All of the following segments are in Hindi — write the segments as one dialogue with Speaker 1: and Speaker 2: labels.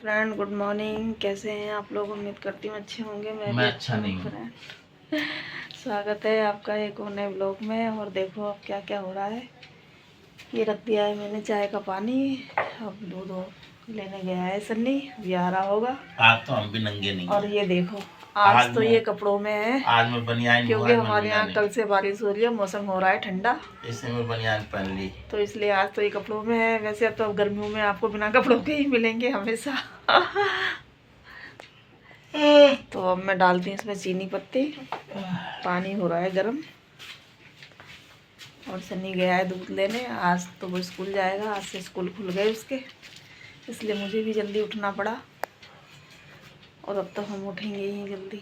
Speaker 1: Friend good morning. कैसे हैं आप लोग? उम्मीद करती हूँ अच्छे होंगे। मैं भी
Speaker 2: अच्छा नहीं हूँ।
Speaker 1: फ्रेंड स्वागत है आपका एक और नए ब्लॉग में। और देखो अब क्या क्या हो रहा है। ये रख दिया है मैंने चाय का पानी। अब दूध लेने गया है सन्नी, अभी आ रहा होगा।
Speaker 2: आज तो हम भी नंगे नहीं
Speaker 1: और
Speaker 2: हैं।
Speaker 1: ये देखो आज तो ये कपड़ों में है,
Speaker 2: आज मैं बनियान
Speaker 1: क्योंकि हमारे यहाँ कल से बारिश हो रही है, मौसम हो रहा है ठंडा,
Speaker 2: इसलिए मैं बनियान पहन ली।
Speaker 1: तो इसलिए आज तो ये कपड़ों में है। वैसे अब तो गर्मियों में आपको बिना कपड़ों के ही मिलेंगे हमेशा। तो अब मैं डालती हूँ इसमें चीनी पत्ती। पानी हो रहा है गर्म। और सन्नी गया है दूध लेने। आज तो वो स्कूल जाएगा, आज से स्कूल खुल गए उसके, इसलिए मुझे भी जल्दी उठना पड़ा। और अब तो हम उठेंगे ही जल्दी।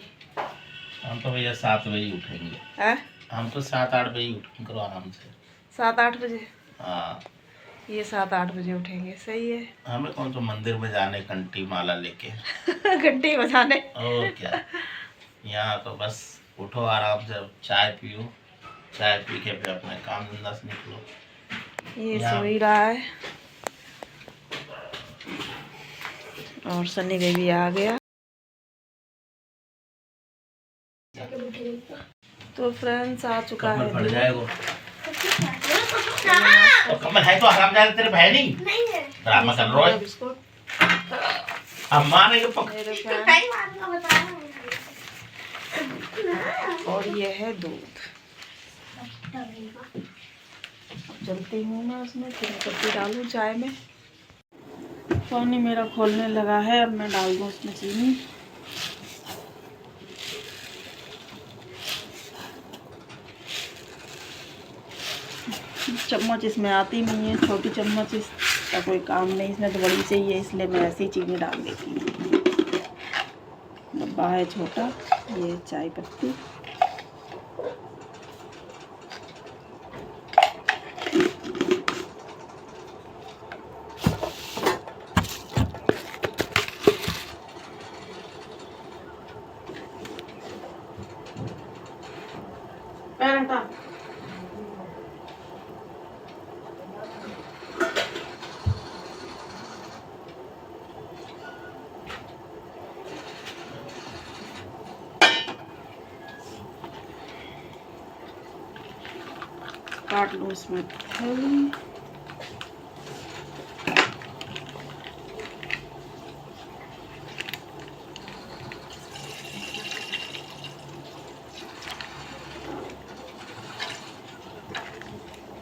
Speaker 2: हम तो भैया 7 बजे उठेंगे।
Speaker 1: है?
Speaker 2: हम तो 7-8 बजे उठेंगे आराम से।
Speaker 1: 7-8 बजे?
Speaker 2: हाँ,
Speaker 1: ये 7-8 बजे उठेंगे, सही है।
Speaker 2: हमें कौन तो मंदिर में जाने घंटी माला लेके
Speaker 1: घंटी बजाने।
Speaker 2: और क्या, यहाँ तो बस उठो आराम से, चाय पियो, चाय पी के फिर अपने काम धंधा से निकलो।
Speaker 1: ये सो ही रहा है और सन्नी बेबी आ गया। तो फ्रेंड्स आ चुका है।
Speaker 2: फट जाएगा तो कमल है तो आराम जाए, तेरे भाई नहीं ड्रामा कर रहा है। अब मारेंगे
Speaker 1: और ये है दूध। अब चलती हूँ मैं उसमें, फिर पत्ती डालूँ चाय में। पानी मेरा खोलने लगा है, अब मैं डाल दूँ उसमें चीनी। चम्मच इसमें आती नहीं है, छोटी चम्मच इसका कोई काम नहीं, इसमें तो बड़ी चाहिए, इसलिए मैं ऐसे ही चीनी डाल देती हूँ। डब्बा है छोटा। ये चाय पत्ती। काट लूँ इसमें थैली।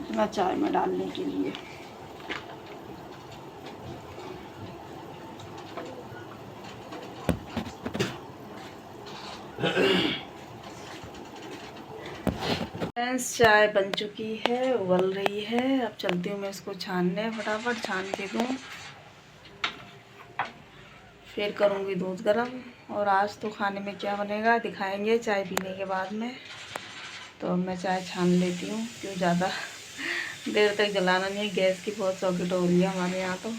Speaker 1: इतना चाय में डालने के लिए। चाय बन चुकी है, उबल रही है। अब चलती हूँ मैं इसको छानने, फटाफट छान के दूँ, फिर करूँगी दूध गरम। और आज तो खाने में क्या बनेगा दिखाएंगे चाय पीने के बाद में। तो मैं चाय छान लेती हूँ, क्यों ज़्यादा देर तक जलाना नहीं है। गैस की बहुत सॉकेट हो रही है हमारे यहाँ। तो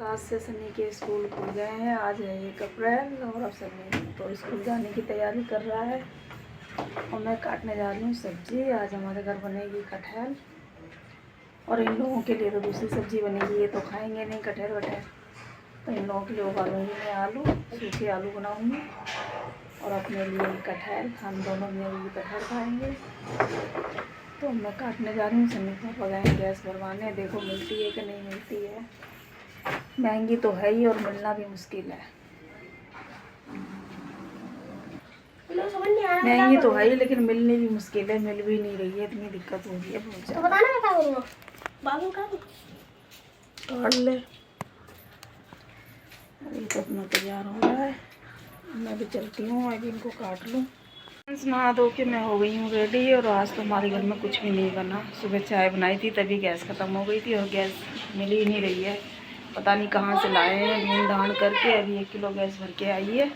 Speaker 1: आज से सन्नी के स्कूल खुल गए हैं। आज है 1 अप्रैल और अब सन्नी तो स्कूल जाने की तैयारी कर रहा है। और मैं काटने जा रही हूँ सब्जी। आज हमारे घर बनेगी कटहल, और इन लोगों के लिए तो दूसरी सब्जी बनेगी, ये तो खाएंगे नहीं कटहल वटहल। तो इन लोगों के लिए उबालूँगी मैं आलू, सूखे आलू बनाऊँगी। और अपने लिए कटहल, हम दोनों में कटहल खाएँगे। तो मैं काटने जा रही हूँ। सन्नी पापा गए गैस भरवाने, देखो मिलती है कि नहीं मिलती है। महंगी तो है ही और मिलना भी मुश्किल है। महंगी तो है ही लेकिन मिलनी भी मुश्किल है, मिल भी नहीं रही है, इतनी दिक्कत हो रही है बहुत ज़्यादा। बताना मैं क्या करूँगा, बाबू काट ले। अभी तो अपना तैयार हो रहा है, मैं भी चलती हूँ, अभी इनको काट लूँ। नहा धो के मैं हो गई हूँ रेडी। और आज तो हमारे घर में कुछ भी नहीं बना। सुबह चाय बनाई थी तभी गैस ख़त्म हो गई थी, और गैस मिल ही नहीं रही है। पता नहीं कहाँ से लाए हैं ढूंढ ढांड करके। अभी 1 किलो गैस भर के आई है।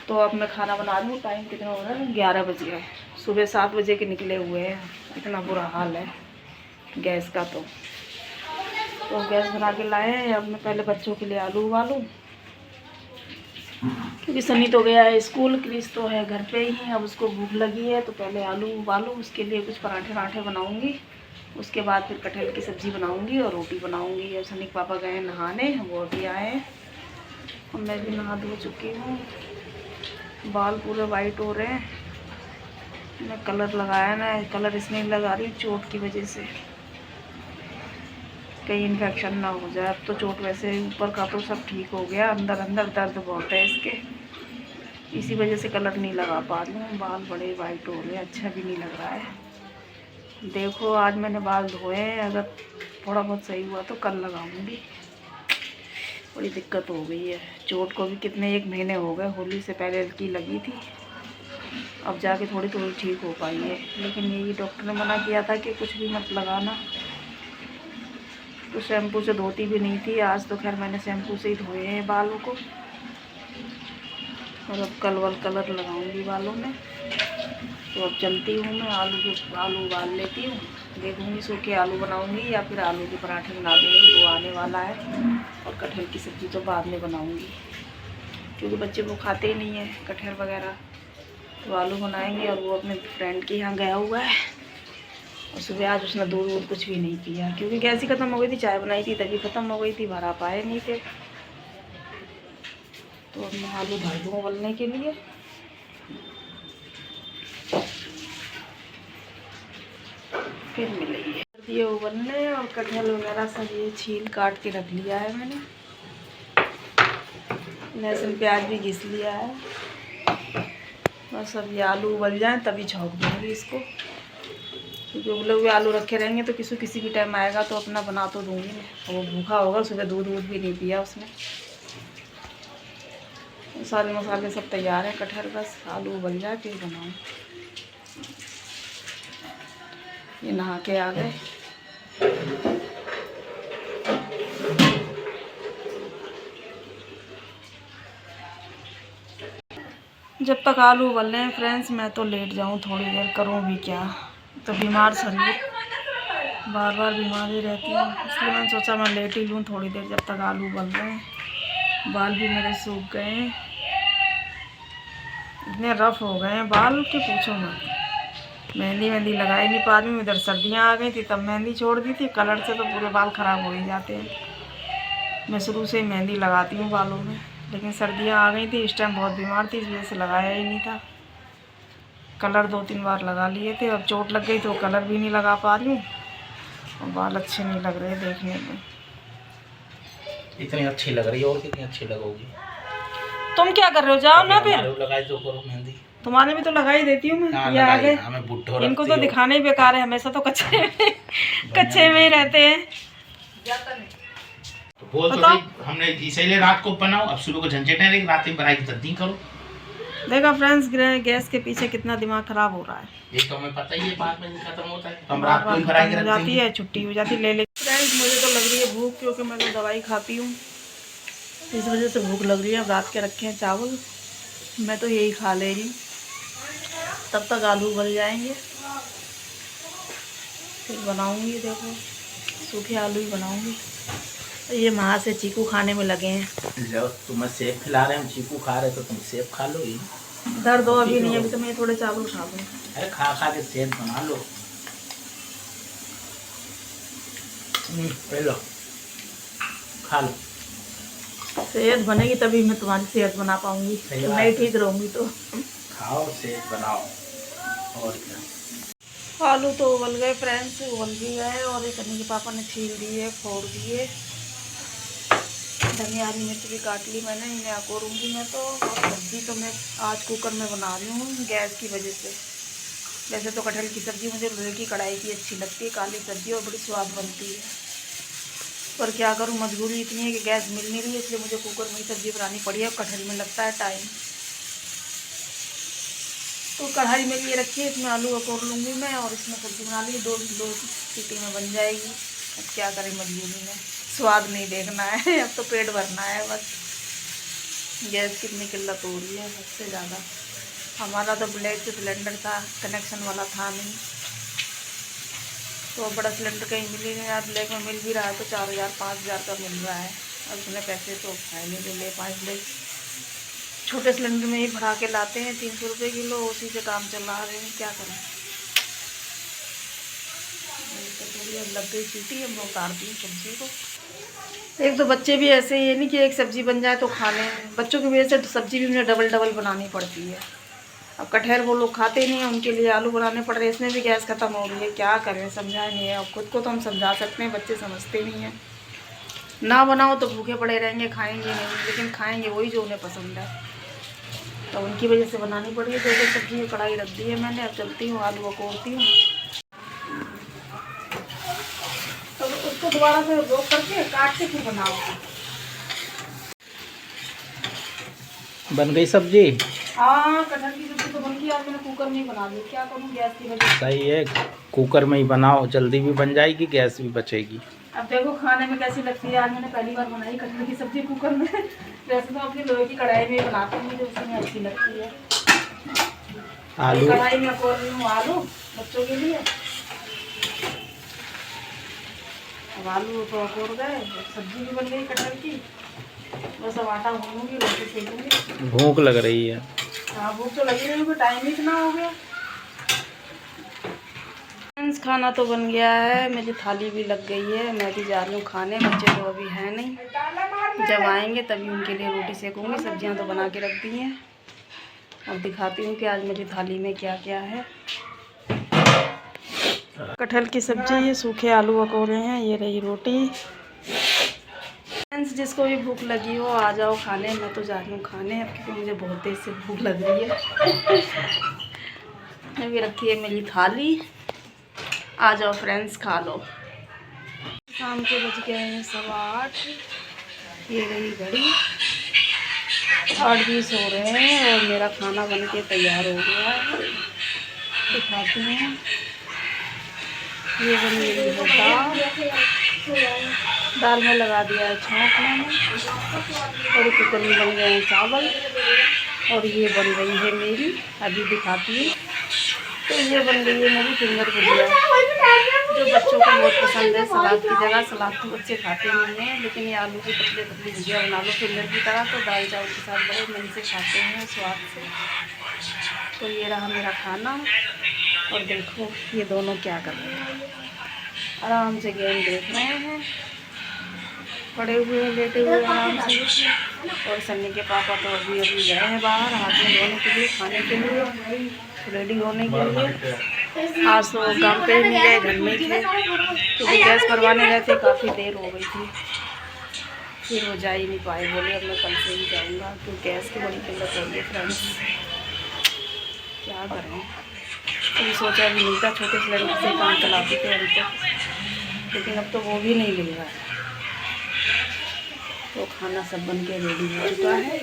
Speaker 1: तो अब मैं खाना बना रही हूँ। टाइम कितना हो रहा है? 11 बज गए। सुबह 7 बजे के निकले हुए हैं। इतना बुरा हाल है गैस का। तो गैस बना के लाए हैं। अब मैं पहले बच्चों के लिए आलू उबालूँ, क्योंकि सनी तो गया है स्कूल, क्रिस तो है घर पे ही। अब उसको भूख लगी है तो पहले आलू उबालूँ, उसके लिए कुछ पराठे वराठे बनाऊँगी। उसके बाद फिर कटहल की सब्ज़ी बनाऊंगी और रोटी बनाऊंगी। और सनी के पापा गए नहाने, वो अभी आए और मैं भी नहा धो चुकी हूँ। बाल पूरे वाइट हो रहे हैं। मैं कलर लगाया ना, कलर इसलिए लगा रही हूँ चोट की वजह से, कहीं इन्फेक्शन ना हो जाए। अब तो चोट वैसे ऊपर का तो सब ठीक हो गया, अंदर अंदर दर्द बहुत है इसके, इसी वजह से कलर नहीं लगा पा रही हूँ। बाल बड़े वाइट हो रहे हैं, अच्छा भी नहीं लग रहा है। देखो आज मैंने बाल धोए, अगर थोड़ा बहुत सही हुआ तो कल लगाऊंगी। बड़ी दिक्कत हो गई है, चोट को भी कितने 1 महीने हो गए, होली से पहले की लगी थी, अब जाके थोड़ी थोड़ी ठीक हो पाई है। लेकिन यही डॉक्टर ने मना किया था कि कुछ भी मत लगाना, तो शैम्पू से धोती भी नहीं थी। आज तो खैर मैंने शैम्पू से ही धोए हैं बालों को, और अब कलर लगाऊंगी बालों में। तो अब चलती हूँ मैं, आलू उबाल लेती हूँ, देखूँगी सूखे आलू बनाऊँगी या फिर आलू के पराठे बना दूँगी, वो आने वाला है। और कटहल की सब्ज़ी तो बाद में बनाऊँगी, क्योंकि बच्चे वो खाते ही नहीं है कटहल वगैरह। तो आलू बनाएंगे, और वो अपने फ्रेंड के यहाँ गया हुआ है। और सुबह आज उसने दूध कुछ भी नहीं पिया, क्योंकि गैस ही ख़त्म हो गई थी, चाय बनाई थी तभी ख़त्म हो गई थी, भरा पाए नहीं थे। तो अब मैं आलू धर दूँ उबलने के लिए। फिर मिलेंगे। दिए उबलने, और कटहल वगैरह सब ये छील काट के रख लिया है मैंने, लहसुन प्याज भी घिस लिया है। बस अब ये आलू उबल जाए तभी छौंक दूँगी इसको, क्योंकि उबले हुए आलू रखे रहेंगे तो किसी भी टाइम आएगा तो अपना बना तो दूँगी मैं। वो भूखा होगा, सुबह दूध भी नहीं पिया उसने। सारे मसाले सब तैयार हैं, कटहल बस आलू उबल जाए फिर बनाऊँ। ये नहा के आ गए। जब तक आलू उबल रहे हैं फ्रेंड्स, मैं तो लेट जाऊँ थोड़ी देर, करूँ भी क्या। तो बीमार शरीर, बार बार बीमार ही रहती हूँ, इसलिए मैंने सोचा मैं लेट ही लूँ थोड़ी देर, जब तक आलू उबल रहे हैं। बाल भी मेरे सूख गए हैं, इतने रफ़ हो गए हैं बाल कि पूछो मत। मेहंदी लगा ही नहीं पा रही हूँ। इधर सर्दियाँ आ गई थी तब मेहंदी छोड़ दी थी, कलर से तो पूरे बाल ख़राब हो ही जाते हैं। मैं शुरू से ही मेहंदी लगाती हूँ बालों में, लेकिन सर्दियाँ आ गई थी, इस टाइम बहुत बीमार थी, इस वजह से लगाया ही नहीं था। कलर 2-3 बार लगा लिए थे, अब चोट लग गई तो कलर भी नहीं लगा पा रही हूँ, और बाल अच्छे नहीं लग रहे देखने में।
Speaker 2: इतनी अच्छी लग रही है, और कितनी अच्छी लगोगी।
Speaker 1: तुम क्या कर रहे हो, जाओ ना फिर,
Speaker 2: लगाई तो करो मेहंदी।
Speaker 1: तुम्हारे भी तो लगाई देती हूँ मैं। ये आ गए, इनको तो दिखाना ही बेकार है, हमेशा तो कच्चे में ही रहते हैं।
Speaker 2: तो बोल तो सही, हमने इसीलिए रात को बनाओ, अब सुबह को झंझट नहीं रहेगी, रात में बनाई की जल्दी करो।
Speaker 1: देखा फ्रेंड्स, गैस के पीछे कितना दिमाग खराब हो रहा है।
Speaker 2: ये तो हमें पता ही है, बाद में खत्म होता है, हम रात को ही भराई
Speaker 1: हो जाती है, छुट्टी हो जाती ले ले। फ्रेंड्स मुझे तो लग रही है भूख, क्योंकि मैं तो दवाई खाती हूँ, इस वजह से भूख लग रही है। अब रात के रखे हैं चावल, मैं तो यही खा ले रही हूँ, तब तक आलू उबल जाएंगे फिर बनाऊंगी। देखो सूखे आलू ही बनाऊंगी। ये माँ से चीकू खाने में लगे हैं।
Speaker 2: जब तुम्हें सेब खिला रहे हैं, हम चीकू खा रहे तो तुम सेब खा लो ही।
Speaker 1: दर्द हो अभी नहीं, अभी तो मैं थोड़े चावल खा लूँ।
Speaker 2: अरे खा के सेब बना लो, लो खा लो।
Speaker 1: सेहत बनेगी तभी मैं तुम्हारी सेहत बना पाऊंगी, मैं ठीक रहूंगी तो।
Speaker 2: खाओ सेब बनाओ, और क्या।
Speaker 1: आलू तो उबल गए फ्रेंड्स, उबल भी गए, और ये सनी के पापा ने छील दिए, फोड़ दिए। धनिया हरी मिर्च भी काट ली मैंने, इन्हें अकोरूंगी मैं तो। और सब्ज़ी तो मैं आज कुकर में बना रही हूँ गैस की वजह से। वैसे तो कटहल की सब्ज़ी मुझे लोहे की कढ़ाई की अच्छी लगती है, काली सब्ज़ी, और बड़ी स्वाद बनती है। पर क्या करूँ, मजबूरी इतनी है कि गैस मिल नहीं रही है, इसलिए मुझे कुकर में ही सब्ज़ी बनानी पड़ी है। कटहल में लगता है टाइम, तो कढ़ाई में लिए रखी है, इसमें आलू अकोर लूँगी मैं, और इसमें सब्ज़ी बना ली। दो सीटी में बन जाएगी। अब क्या करें, मजबूरी में, स्वाद नहीं देखना है, अब तो पेट भरना है बस। गैस कितनी किल्लत हो रही है सबसे ज़्यादा। हमारा तो ब्लैक सिलेंडर था, कनेक्शन वाला था नहीं, तो बड़ा सिलेंडर कहीं मिल ही नहीं रहा। ब्लैक में मिल भी रहा है तो 4000-5000 का मिल रहा है। अब इतने पैसे तो खाए नहीं ले 5 ब्लैक। छोटे सिलेंडर में ही भरा के लाते हैं, 300 रुपये किलो, उसी से काम चला रहे हैं, क्या करें। तो गई, अब लग गई सीटी, अब मैं उतारती हूँ सब्जी को। एक तो बच्चे भी ऐसे ही है नहीं कि एक सब्ज़ी बन जाए तो खा लें, बच्चों की वजह से तो सब्ज़ी भी मुझे डबल डबल बनानी पड़ती है। अब कटहल वो लोग खाते नहीं हैं, उनके लिए आलू बनाने पड़ रहे हैं। इसमें भी गैस ख़त्म हो रही है, क्या करें, समझा नहीं है। अब खुद को तो हम समझा सकते हैं, बच्चे समझते नहीं हैं। ना बनाओ तो भूखे पड़े रहेंगे, खाएंगे नहीं, लेकिन खाएंगे वही जो उन्हें पसंद है। तो उनकी वजह से बनानी पड़ी है। दो सब्जी की कढ़ाई रख दी है मैंने, अब चलती हूँ आलू बकोरती हूँ। तो उसको दोबारा से रोक करके काट के फिर बनाओ।
Speaker 2: बन गई सब्जी?
Speaker 1: हाँ, कटहल की सब्जी तो बन गई। आज मैंने कुकर में ही बना दी, क्या करूँ गैस की वजह से।
Speaker 2: सही है, कुकर में ही बनाओ, जल्दी भी बन जाएगी, गैस भी बचेगी।
Speaker 1: अब देखो खाने में कैसी लगती है। आज मैंने पहली बार बनाई कटहल की सब्जी कुकर में। वैसे तो अपनी लोहे की कढ़ाई में ही बनाती हूँ, मुझे उसमें अच्छी लगती है।
Speaker 2: आलू
Speaker 1: कढ़ाई में खोल रही हूँ आलू बच्चों के लिए। अब आलू तो खोल गए, सब्जी भी बन गई कटहल की। बस अब आटा भूनूंगी, रोटी सेकूंगी।
Speaker 2: भूख लग रही है।
Speaker 1: हाँ, भूख तो लगी रही है, टाइम ही इतना हो गया। खाना तो बन गया है, मेरी थाली भी लग गई है, मैं भी जा रही हूँ खाने। बच्चे तो अभी हैं नहीं, जब आएंगे तभी उनके लिए रोटी सेकूंगी। सब्जियां तो बना के रख दी हैं। अब दिखाती हूँ कि आज मेरी थाली में क्या क्या है। कटहल की सब्जी, ये सूखे आलू बकोरे हैं, ये रही रोटी। फ्रेंड्स, जिसको भी भूख लगी हो आ जाओ खाने। मैं तो जा रही हूँ खाने अब, क्योंकि मुझे बहुत देर से भूख लग रही है। अभी रखी है मेरी थाली, आ जाओ फ्रेंड्स खा लो। शाम के बज गए हैं 8:15। ये रही घड़ी, 8:20 हो रहे हैं और मेरा खाना बन के तैयार हो गया है। दिखाती हूँ, ये बन गई है दाल में लगा दिया है छौंक मैंने, और कुकर में बन गए हैं चावल। और ये बन रही है मेरी, अभी दिखाती हूँ। तो ये बन गई है मेरी फिंगर भुजिया, जो बच्चों को बहुत पसंद है। सलाद की जगह, सलाद तो बच्चे खाते नहीं हैं, लेकिन ये आलू की पतली पतली भुजिया बना लो फिंगर की तरह, तो दाल चावल के साथ बड़े मन से खाते हैं, स्वाद से। तो ये रहा मेरा खाना। और देखो ये दोनों क्या कर रहे हैं, आराम से गेम देख रहे हैं, पड़े हुए हैं, लेटे हुए आराम से। और सन्नी के पापा तो अभी गए हैं बाहर हाथ में धोने के लिए, खाने के लिए, रेडी होने के लिए। आज तो काम पे ही नहीं गए, घर में ही थे, क्योंकि गैस भरवाने गए थे, काफ़ी देर हो गई थी, फिर वो जा ही नहीं पाए। बोले अब मैं कल से ही जाऊँगा, क्योंकि गैस की बड़ी किल्लत हो गई फ्रेंड्स, क्या करें। कभी सोचा भी नहीं था, छोटे सिलेंडर से काम चलाते थे हम तो, लेकिन अब तो वो भी नहीं मिल रहा है। तो खाना सब बन के रेडी हो चुका है,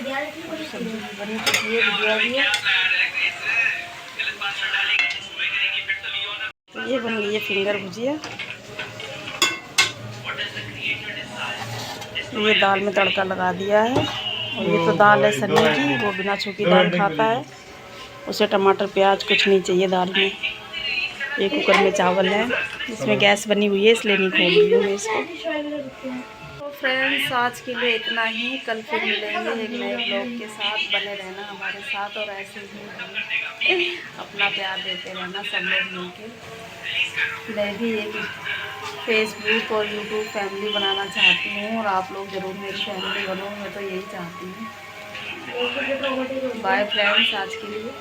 Speaker 1: और सब्जी भी बनी चुकी है, भुजिया भी है। तो ये बन गई है फिंगर भुजिया। ये दाल में तड़का लगा दिया है, और ये तो दाल है सन्नी की, वो बिना छुकी दाल खाता है, उसे टमाटर प्याज कुछ नहीं चाहिए दाल में। ये कुकर में चावल है, इसमें गैस बनी हुई है, इसलिए नहीं खोल रही हूँ मैं इसको। तो फ्रेंड्स, आज के लिए इतना ही। कल फिर मिलेंगे एक नए ब्लॉग के साथ। बने रहना हमारे साथ, और ऐसे ही अपना प्यार देते रहना सब लोग मिलकर। मैं भी एक फेसबुक और यूट्यूब फैमिली बनाना चाहती हूँ, और आप लोग ज़रूर मेरी फैमिली बनो, मैं तो यही चाहती हूँ। बाय फ्रेंड्स, आज के लिए।